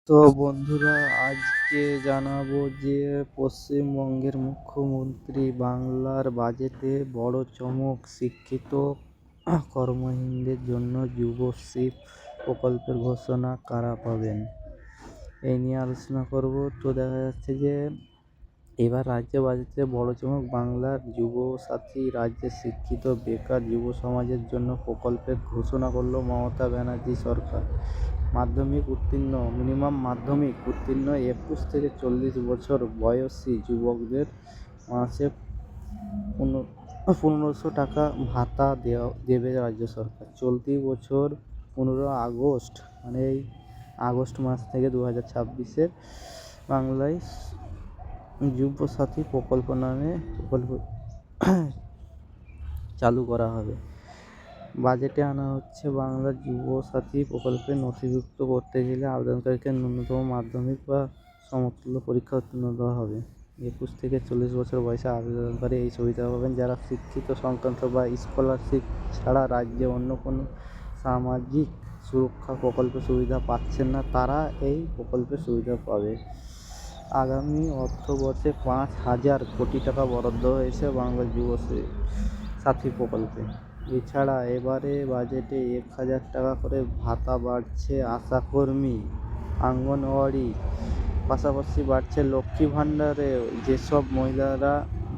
তো বন্ধুরা, আজকে জানাবো যে পশ্চিমবঙ্গের মুখ্যমন্ত্রী বাংলার বাজেটে বড় চমক, শিক্ষিত কর্মহীনদের জন্য যুবশ্রী প্রকল্পের ঘোষণা কারা পাবেন, এই নিয়ে আলোচনা করব। তো দেখা যাচ্ছে যে এবার রাজ্য বাজেটে বড় চমক, বাংলার যুবসাথী রাজ্যের শিক্ষিত বেকার যুব সমাজের জন্য প্রকল্পের ঘোষণা করল মমতা ব্যানার্জি সরকার। মিনিমাম মাধ্যমিক উত্তীর্ণ 21 থেকে 40 বছর বয়সী যুবকদের মাসে 1500 টাকা ভাতা দেবে রাজ্য সরকার। চলতি বছর 15 আগস্ট, মানে এই আগস্ট মাস থেকে 2026 বাংলায় যুবসাথী প্রকল্প নামে প্রকল্প চালু করা হবে। বাজেটে আনা হচ্ছে, বাংলার যুবসাথী প্রকল্পে নথিভুক্ত করতে গেলে আবেদনকারীকে ন্যূনতম মাধ্যমিক বা সমতুল্য পরীক্ষা উত্তীর্ণ হতে হবে। 21 থেকে 40 বছর বয়সে আবেদনকারী এই সুবিধা পাবেন যারা শিক্ষিত সংক্রান্ত বা স্কলারশিপ ছাড়া রাজ্যে অন্য কোনো সামাজিক সুরক্ষা প্রকল্পের সুবিধা পাচ্ছেন না, তারা এই প্রকল্পের সুবিধা পাবে। আগামী অর্থবর্ষে 5,000 কোটি টাকা বরাদ্দ হয়েছে বাংলার যুবসাথী প্রকল্পে। এছাড়া এবারে বাজেটে 1,000 টাকা করে ভাতা বাড়ছে আশাকর্মী, অঙ্গনওয়াড়ি, পাশাপাশি বাড়ছে লক্ষ্মী ভাণ্ডারে। যেসব মহিলারা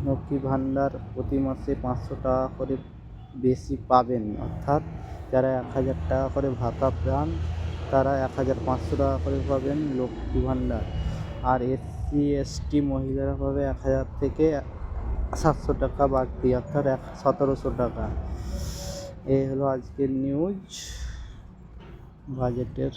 লক্ষ্মী ভাণ্ডার প্রতি মাসে 500 টাকা করে বেশি পাবেন, অর্থাৎ যারা 1,000 টাকা করে ভাতা পান তারা 1,500 টাকা করে পাবেন লক্ষ্মী ভাণ্ডার। আর SC ST মহিলারা পাবে 1,000 থেকে 700 টাকা বাড়তি, অর্থাৎ 1,700 টাকা। এই হলো আজকের নিউজ বাজেটের।